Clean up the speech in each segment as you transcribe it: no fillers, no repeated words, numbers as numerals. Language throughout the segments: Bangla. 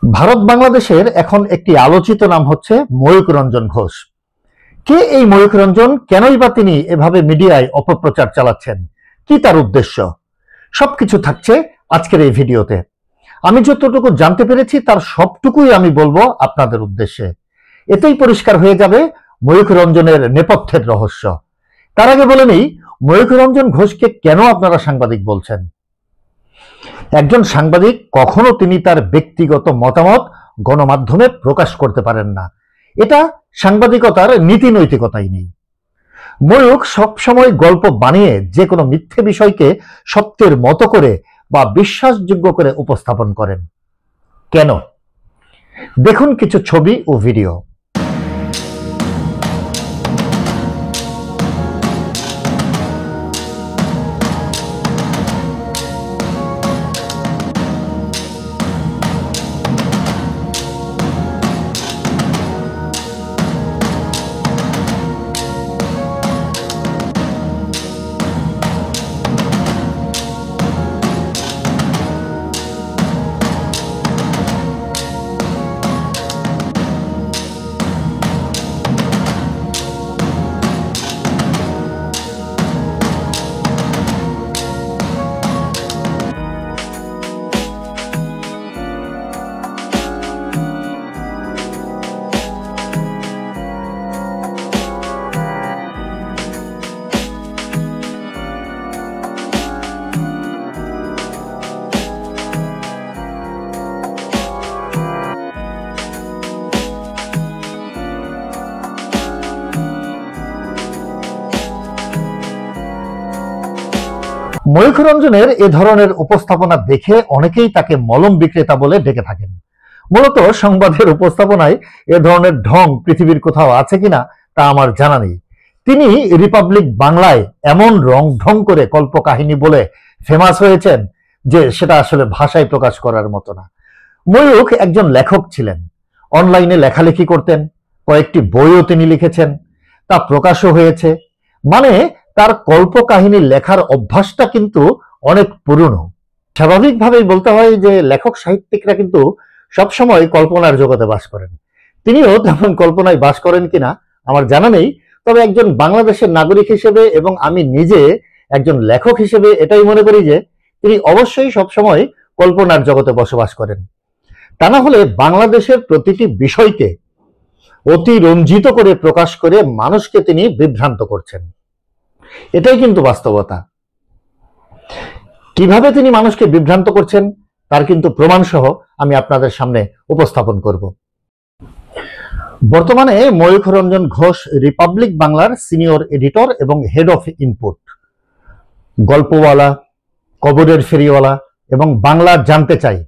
ভারত বাংলাদেশের এখন একটি আলোচিত নাম হচ্ছে ময়ূখ রঞ্জন ঘোষ। কে এই ময়ূখ রঞ্জন, কেনই বা তিনি এভাবে মিডিয়ায় অপপ্রচার চালাচ্ছেন, কি তার উদ্দেশ্য, সবকিছু থাকছে আজকের এই ভিডিওতে। আমি যতটুকু জানতে পেরেছি তার সবটুকুই আমি বলবো আপনাদের উদ্দেশ্যে। এতেই পরিষ্কার হয়ে যাবে ময়ূখ রঞ্জনের নেপথ্যের রহস্য। তার আগে বলে নেই, ময়ূখ রঞ্জন ঘোষকে কেন আপনারা সাংবাদিক বলছেন। একজন সাংবাদিক কখনো তিনি তার ব্যক্তিগত মতামত গণমাধ্যমে প্রকাশ করতে পারেন না, এটা সাংবাদিকতার নীতি নৈতিকতাই নেই। ময়ূখ সবসময় গল্প বানিয়ে যে কোনো মিথ্যে বিষয়কে সত্যের মতো করে বা বিশ্বাসযোগ্য করে উপস্থাপন করেন। কেন? দেখুন কিছু ছবি ও ভিডিও। ময়ূখ রঞ্জনের এ ধরনের উপস্থাপনা দেখে অনেকেই তাকে মলম বিক্রেতা বলে ডেকে থাকেন। মূলত সংবাদের উপস্থাপনায় এ ধরনের ঢং পৃথিবীর কোথাও আছে কিনা তা আমার জানা নেই। তিনি রিপাবলিক বাংলায় এমন রং ঢং করে কল্পকাহিনী বলে ফেমাস হয়েছেন যে সেটা আসলে ভাষায় প্রকাশ করার মতো না। ময়ূখ একজন লেখক ছিলেন, অনলাইনে লেখালেখি করতেন, কয়েকটি বইও তিনি লিখেছেন, তা প্রকাশও হয়েছে। মানে তার কল্পকাহিনী লেখার অভ্যাসটা কিন্তু অনেক পুরনো। স্বাভাবিকভাবেই বলতে হয় যে লেখক সাহিত্যিকরা কিন্তু সবসময় কল্পনার জগতে বাস করেন। তিনিও তেমন কল্পনায় বাস করেন কিনা আমার জানা নেই, তবে একজন বাংলাদেশের নাগরিক হিসেবে এবং আমি নিজে একজন লেখক হিসেবে এটাই মনে করি যে তিনি অবশ্যই সবসময় কল্পনার জগতে বসবাস করেন। তা না হলে বাংলাদেশের প্রতিটি বিষয়কে অতিরঞ্জিত করে প্রকাশ করে মানুষকে তিনি বিভ্রান্ত করছেন, এটাই কিন্তু বাস্তবতা। কিভাবে তিনি মানুষকে বিভ্রান্ত করছেন তার কিন্তু প্রমাণ সহ আমি আপনাদের সামনে উপস্থাপন করব। বর্তমানে ময়ূখ রঞ্জন ঘোষ রিপাবলিক বাংলার সিনিয়র এডিটর এবং হেড অফ ইনপুট। গল্পওয়ালা, কবরের ফেরিওয়ালা এবং বাংলা জানতে চাই,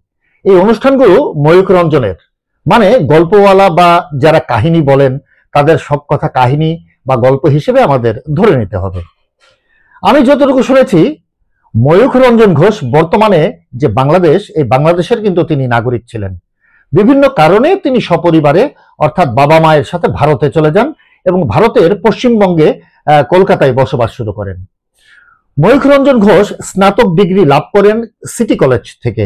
এই অনুষ্ঠানগুলো ময়ূখ রঞ্জনের। মানে গল্পওয়ালা বা যারা কাহিনী বলেন তাদের সব কথা কাহিনী বা গল্প হিসেবে আমাদের ধরে নিতে হবে। আমি যতটুকু শুনেছি, ময়ূখ রঞ্জন ঘোষ বর্তমানে যে বাংলাদেশ, এই বাংলাদেশের কিন্তু তিনি নাগরিক ছিলেন। বিভিন্ন কারণে তিনি সপরিবারে অর্থাৎ বাবা মায়ের সাথে ভারতে চলে যান এবং ভারতের পশ্চিমবঙ্গে কলকাতায় বসবাস শুরু করেন। ময়ূখ রঞ্জন ঘোষ স্নাতক ডিগ্রি লাভ করেন সিটি কলেজ থেকে।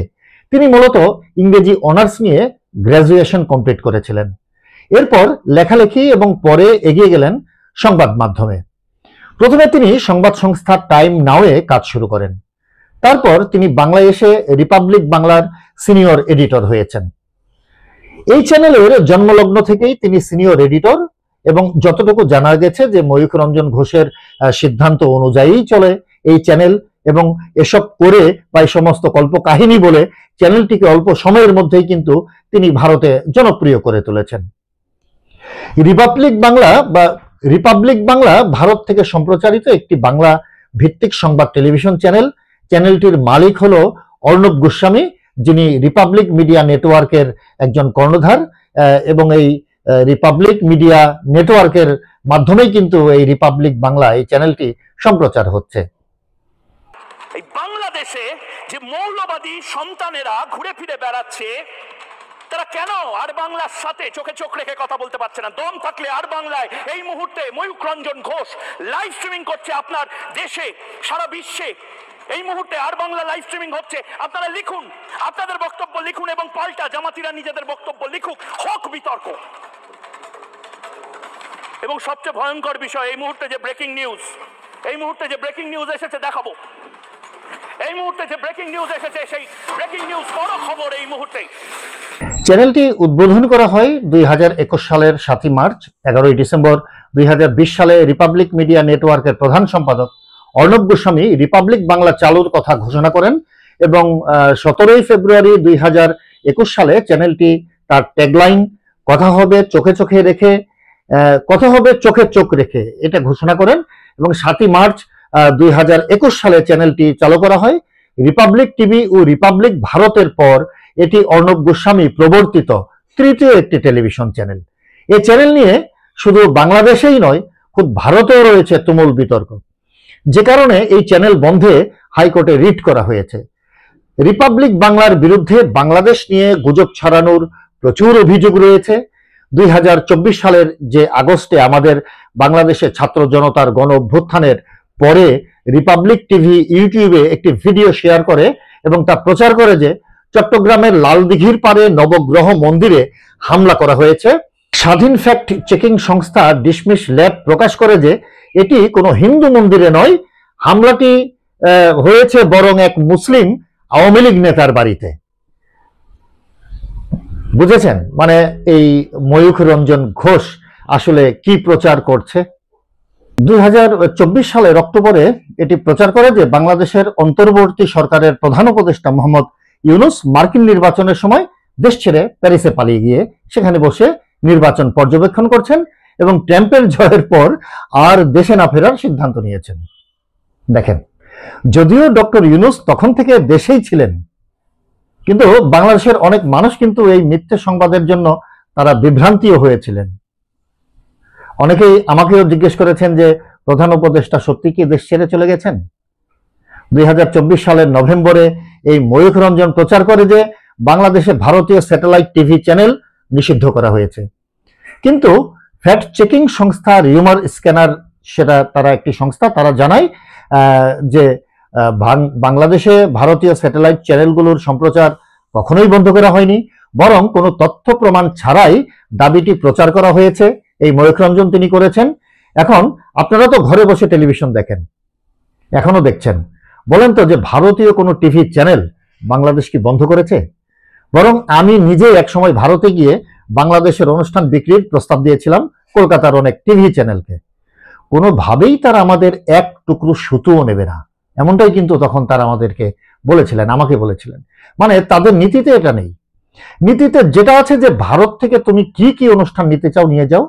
তিনি মূলত ইংরেজি অনার্স নিয়ে গ্র্যাজুয়েশন কমপ্লিট করেছিলেন। এরপর লেখালেখি এবং পরে এগিয়ে গেলেন সংবাদ মাধ্যমে। প্রথমে তিনি সংবাদ সংস্থা টাইম নাওয়ে কাজ শুরু করেন। তারপর তিনি বাংলায় এসে রিপাবলিক বাংলার সিনিয়র এডিটর হয়েছেন। এই চ্যানেলের জন্মলগ্ন থেকেই তিনি সিনিয়র এডিটর এবং যতটুকু জানা গেছে যে ময়ূখ রঞ্জন ঘোষের সিদ্ধান্ত অনুযায়ী চলে এই চ্যানেল এবং এসব করে বা এই সমস্ত কল্পকাহিনী বলে চ্যানেলটিকে অল্প সময়ের মধ্যেই কিন্তু তিনি ভারতে জনপ্রিয় করে তুলেছেন। রিপাবলিক বাংলা ভারত থেকে সম্প্রচারিত একটি বাংলা ভিত্তিক সংবাদ টেলিভিশন চ্যানেল। চ্যানেলটির মালিক হলো অর্ণব গোস্বামী, যিনি রিপাবলিক মিডিয়া নেটওয়ার্কের একজন কর্ণধার এবং এই রিপাবলিক মিডিয়া নেটওয়ার্কের মাধ্যমেই কিন্তু এই রিপাবলিক বাংলা এই চ্যানেলটি সম্প্রচার হচ্ছে। এই বাংলাদেশে যে মৌলবাদী সন্তানেরা ঘুরে ফিরে বেড়াচ্ছে, তারা কেন আর বাংলার সাথে চোখে চোখ রেখে কথা বলতে পারছে না? দম থাকলে আর বাংলায় এই মুহূর্তে ময়ূখ রঞ্জন ঘোষ লাইভ স্ট্রিমিং করছে আপনার দেশে, সারা বিশ্বে এই মুহূর্তে আর বাংলা লাইভ স্ট্রিমিং হচ্ছে, আপনারা লিখুন, আপনাদের বক্তব্য লিখুন এবং পাল্টা জামাতিরা নিজেদের বক্তব্য লিখুক, হোক বিতর্ক। এবং সবচেয়ে ভয়ঙ্কর বিষয়, এই মুহূর্তে যে ব্রেকিং নিউজ এসেছে দেখাবো। এই মুহূর্তে যে ব্রেকিং নিউজ এসেছে, সেই ব্রেকিং নিউজ বড় খবর এই মুহূর্তে। চ্যানেলটি উদ্বোধন করা হয় 2021 সালের 7 মার্চ। 11 ডিসেম্বর 2020 সালে রিপাবলিক মিডিয়া নেটওয়ার্কের প্রধান সম্পাদক অর্ণব গোস্বামী রিপাবলিক বাংলা চালুর কথা ঘোষণা করেন এবং 17 ফেব্রুয়ারি 2021 সালে চ্যানেলটি তার ট্যাগলাইন কথা হবে চোখে চোখ রেখে এটা ঘোষণা করেন এবং 7 মার্চ 2021 সালে চ্যানেলটি চালু করা হয়। রিপাবলিক টিভি ও রিপাবলিক ভারতের পর এটি অর্ণব গোস্বামী প্রবর্তিত তৃতীয় একটি টেলিভিশন চ্যানেল। এই চ্যানেল নিয়ে শুধু বাংলাদেশেই নয়, খুব ভারতেও রয়েছে তুমুল বিতর্ক, যে কারণে এই চ্যানেল বন্ধে হাইকোর্টে রিট করা হয়েছে। রিপাবলিক বাংলার বিরুদ্ধে বাংলাদেশ নিয়ে গুজব ছড়ানোর প্রচুর অভিযোগ রয়েছে। 2024 সালের যে আগস্টে আমাদের বাংলাদেশে ছাত্র জনতার গণ অভ্যুত্থানের পরে রিপাবলিক টিভি ইউটিউবে একটি ভিডিও শেয়ার করে এবং তা প্রচার করে যে চট্টগ্রামের লালদিঘির পারে নবগ্রহ মন্দিরে হামলা করা হয়েছে। স্বাধীন ফ্যাক্ট চেকিং সংস্থা ডিসমিস ল্যাব প্রকাশ করে যে এটি কোনো হিন্দু মন্দিরে নয়, হামলাটি হয়েছে বরং এক মুসলিম আওয়ামী লীগ নেতার বাড়িতে। বুঝেছেন, মানে এই ময়ূখ রঞ্জন ঘোষ আসলে কি প্রচার করছে। 2024 সালের অক্টোবরে এটি প্রচার করে যে বাংলাদেশের অন্তর্বর্তী সরকারের প্রধান উপদেষ্টা মোহাম্মদ ইউনূস মার্কিন নির্বাচনের সময় দেশ ছেড়ে প্যারিসে পালিয়ে গিয়ে সেখানে বসে নির্বাচন পর্যবেক্ষণ করছেন এবং ট্রাম্পের জয়ের পর আর দেশে না ফেরার সিদ্ধান্ত নিয়েছেন। দেখেন, যদিও ডক্টর ইউনূস তখন থেকে দেশেই ছিলেন, কিন্তু বাংলাদেশের অনেক মানুষ কিন্তু এই মিথ্যে সংবাদের জন্য তারা বিভ্রান্তিও হয়েছিলেন। অনেকেই আমাকেও জিজ্ঞেস করেছেন যে প্রধান উপদেষ্টা সত্যি কি দেশ ছেড়ে চলে গেছেন। 2024 সালের নভেম্বরে এই ময়ূখ রঞ্জন প্রচার করে যে বাংলাদেশে ভারতীয় স্যাটেলাইট টিভি চ্যানেল নিষিদ্ধ করা হয়েছে, কিন্তু ফ্যাক্ট চেকিং সংস্থা রিউমার স্ক্যানার, সেটা তারা একটি সংস্থা, তারা জানায় যে বাংলাদেশে ভারতীয় স্যাটেলাইট চ্যানেলগুলোর সম্প্রচার কখনোই বন্ধ করা হয়নি, বরং কোনো তথ্য প্রমাণ ছাড়াই দাবিটি প্রচার করা হয়েছে। এই ময়ূখ রঞ্জন তিনি করেছেন। এখন আপনারা তো ঘরে বসে টেলিভিশন দেখেন, এখনো দেখছেন, বলেন তো যে ভারতীয় কোনো টিভি চ্যানেল বাংলাদেশ কি বন্ধ করেছে? বরং আমি নিজে একসময় ভারতে গিয়ে বাংলাদেশের অনুষ্ঠান বিক্রির প্রস্তাব দিয়েছিলাম কলকাতার অনেক টিভি চ্যানেলকে। কোনোভাবেই তারা আমাদের এক টুকরো সুতোও নেবে না, এমনটাই কিন্তু তখন তারা আমাকে বলেছিলেন। মানে তাদের নীতিতে এটা নেই। নীতিতে যেটা আছে যে ভারত থেকে তুমি কি কি অনুষ্ঠান নিতে চাও নিয়ে যাও,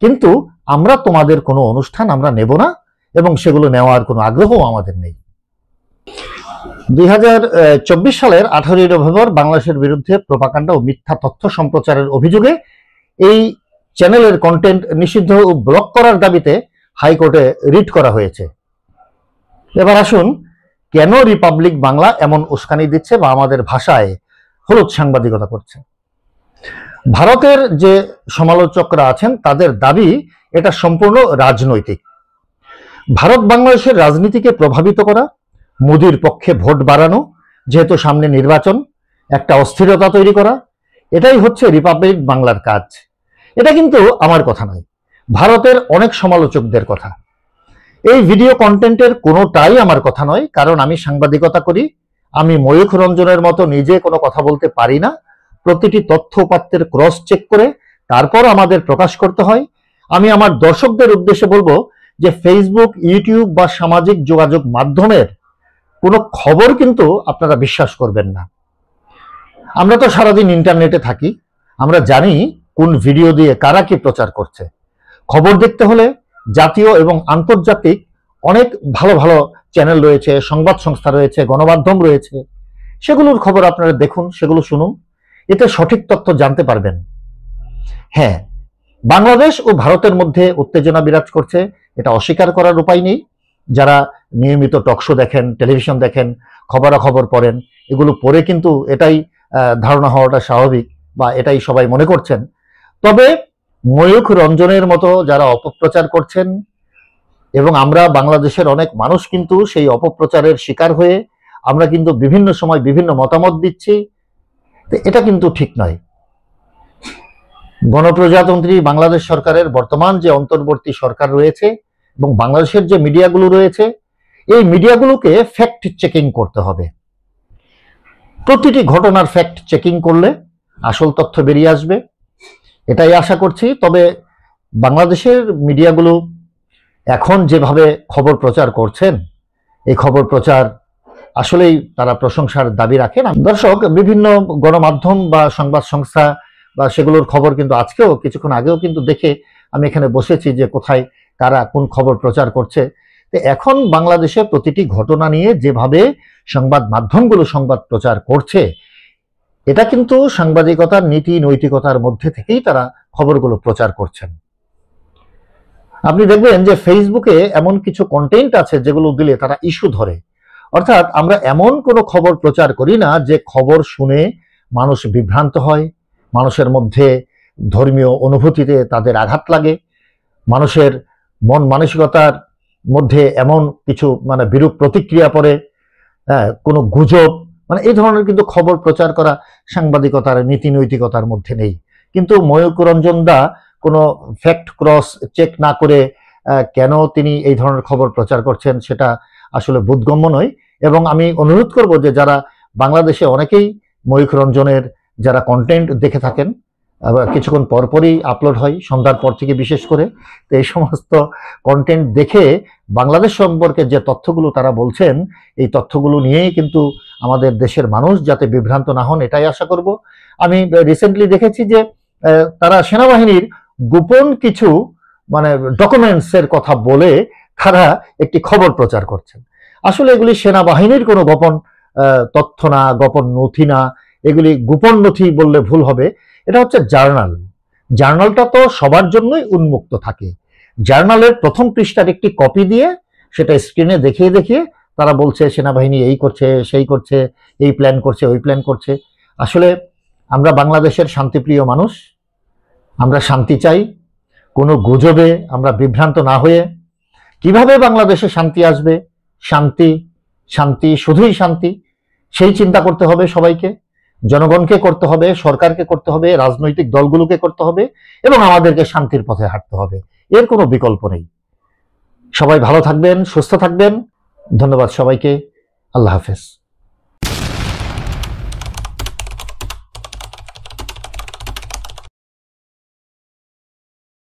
কিন্তু আমরা তোমাদের কোনো অনুষ্ঠান আমরা নেব না এবং সেগুলো নেওয়ার কোনো আগ্রহও আমাদের নেই। 2024 সালের 18 নভেম্বর বাংলাদেশের বিরুদ্ধে প্রোপাগান্ডা ও মিথ্যা তথ্য সম্প্রচারের অভিযোগে এই চ্যানেলের কন্টেন্ট নিষিদ্ধ ও ব্লক করার দাবিতে হাইকোর্টে রিট করা হয়েছে। এবার আসুন, কেন রিপাবলিক বাংলা এমন উস্কানি দিচ্ছে বা আমাদের ভাষায় হলুদ সাংবাদিকতা করছে। ভারতের যে সমালোচকরা আছেন তাদের দাবি এটা সম্পূর্ণ রাজনৈতিক। ভারত বাংলাদেশের রাজনীতিকে প্রভাবিত করা, মোদির পক্ষে ভোট বাড়ানো, যেহেতু সামনে নির্বাচন, একটা অস্থিরতা তৈরি করা, এটাই হচ্ছে রিপাবলিক বাংলার কাজ। এটা কিন্তু আমার কথা নয়, ভারতের অনেক সমালোচকদের কথা। এই ভিডিও কন্টেন্টের কোনোটাই আমার কথা নয়, কারণ আমি সাংবাদিকতা করি। আমি ময়ূখ রঞ্জনের মতো নিজে কোনো কথা বলতে পারি না। প্রতিটি তথ্য উপাত্তের ক্রস চেক করে তারপর আমাদের প্রকাশ করতে হয়। আমি আমার দর্শকদের উদ্দেশ্যে বলবো যে ফেসবুক, ইউটিউব বা সামাজিক যোগাযোগ মাধ্যমের কোনো খবর কিন্তু আপনারা বিশ্বাস করবেন না। আমরা তো সারাদিন ইন্টারনেটে থাকি, আমরা জানি কোন ভিডিও দিয়ে কারা কি প্রচার করছে। খবর দেখতে হলে জাতীয় এবং আন্তর্জাতিক অনেক ভালো ভালো চ্যানেল রয়েছে, সংবাদ সংস্থা রয়েছে, গণমাধ্যম রয়েছে, সেগুলোর খবর আপনারা দেখুন, সেগুলো শুনুন, এতে সঠিক তথ্য জানতে পারবেন। হ্যাঁ, বাংলাদেশ ও ভারতের মধ্যে উত্তেজনা বিরাজ করছে, এটা অস্বীকার করার উপায় নেই। যারা নিয়মিত টকশো দেখেন, টেলিভিশন দেখেন, খবরাখবর পড়েন, এগুলো পড়ে কিন্তু এটাই ধারণা হওয়াটা স্বাভাবিক বা এটাই সবাই মনে করছেন। তবে ময়ূখ রঞ্জনের মতো যারা অপপ্রচার করছেন, এবং আমরা বাংলাদেশের অনেক মানুষ কিন্তু সেই অপপ্রচারের শিকার হয়ে আমরা কিন্তু বিভিন্ন সময় বিভিন্ন মতামত দিচ্ছি। এটা কিন্তু ঠিক নয়। গণপ্রজাতন্ত্রী বাংলাদেশ সরকারের বর্তমান যে অন্তর্বর্তী সরকার রয়েছে এবং বাংলাদেশের যে মিডিয়াগুলো রয়েছে, এই মিডিয়াগুলোকে ফ্যাক্ট চেকিং করতে হবে। প্রতিটি ঘটনার ফ্যাক্ট চেকিং করলে আসল তথ্য বেরিয়ে আসবে, এটাই আশা করছি। তবে বাংলাদেশের মিডিয়াগুলো এখন যেভাবে খবর প্রচার করছেন, এই খবর প্রচার আসলেই তারা প্রশংসার দাবি রাখেন। দর্শক, বিভিন্ন গণমাধ্যম বা সংবাদ সংস্থা বা সেগুলোর খবর কিন্তু আজকেও কিছুক্ষণ আগেও কিন্তু দেখে আমি এখানে বসেছি যে কোথায় কারা কোন খবর প্রচার করছে। তো এখন বাংলাদেশে প্রতিটি ঘটনা নিয়ে যেভাবে সংবাদ মাধ্যমগুলো সংবাদ প্রচার করছে, এটা কিন্তু সাংবাদিকতার নীতি নৈতিকতার মধ্যে থেকেই তারা খবরগুলো প্রচার করছেন। আপনি দেখবেন যে ফেসবুকে এমন কিছু কন্টেন্ট আছে যেগুলো দিলে তারা ইস্যু ধরে। অর্থাৎ আমরা এমন কোনো খবর প্রচার করি না যে খবর শুনে মানুষ বিভ্রান্ত হয়, মানুষের মধ্যে ধর্মীয় অনুভূতিতে তাদের আঘাত লাগে, মানুষের মন মানসিকতার মধ্যে এমন কিছু বিরূপ প্রতিক্রিয়া পড়ে, কোনো গুজব, এই ধরনের কিন্তু খবর প্রচার করা সাংবাদিকতার নীতি নৈতিকতার মধ্যে নেই। কিন্তু ময়ূক রঞ্জন দা কোনো ফ্যাক্ট ক্রস চেক না করে কেন তিনি এই ধরনের খবর প্রচার করছেন সেটা আসলে বোধগম্য নয়। এবং আমি অনুরোধ করব যে যারা বাংলাদেশে অনেকেই ময়ূক রঞ্জনের যারা কন্টেন্ট দেখে থাকেন, কিছুক্ষণ পরপরই আপলোড হয় সন্ধ্যার পর থেকে বিশেষ করে, তো এই সমস্ত কন্টেন্ট দেখে বাংলাদেশ সম্পর্কে যে তথ্যগুলো তারা বলছেন, এই তথ্যগুলো নিয়েই কিন্তু আমাদের দেশের মানুষ যাতে বিভ্রান্ত না হন এটাই আশা করব। আমি রিসেন্টলি দেখেছি যে তারা সেনাবাহিনীর গোপন কিছু ডকুমেন্টস এর কথা বলে তারা একটি খবর প্রচার করছেন। আসলে এগুলি সেনাবাহিনীর কোনো গোপন তথ্য না, গোপন নথি না, এগুলি গোপন নথি বললে ভুল হবে। এটা হচ্ছে জার্নাল। জার্নালটা তো সবার জন্যই উন্মুক্ত থাকে। জার্নালের প্রথম পৃষ্ঠার একটি কপি দিয়ে সেটা স্ক্রিনে দেখিয়ে দেখিয়ে তারা বলছে সেনাবাহিনী এই করছে, সেই করছে, এই প্ল্যান করছে, ওই প্ল্যান করছে। আসলে আমরা বাংলাদেশের শান্তিপ্রিয় মানুষ, আমরা শান্তি চাই। কোনো গুজবে আমরা বিভ্রান্ত না হয়ে কিভাবে বাংলাদেশে শান্তি আসবে, শান্তি শান্তি শুধুই শান্তি, সেই চিন্তা করতে হবে সবাইকে। জনগণকে করতে হবে, সরকারকে করতে হবে, রাজনৈতিক দলগুলোকে করতে হবে এবং আমাদেরকে শান্তির পথে হাঁটতে হবে। এর কোনো বিকল্প নেই। সবাই ভালো থাকবেন, সুস্থ থাকবেন। ধন্যবাদ সবাইকে। আল্লাহ হাফেজ।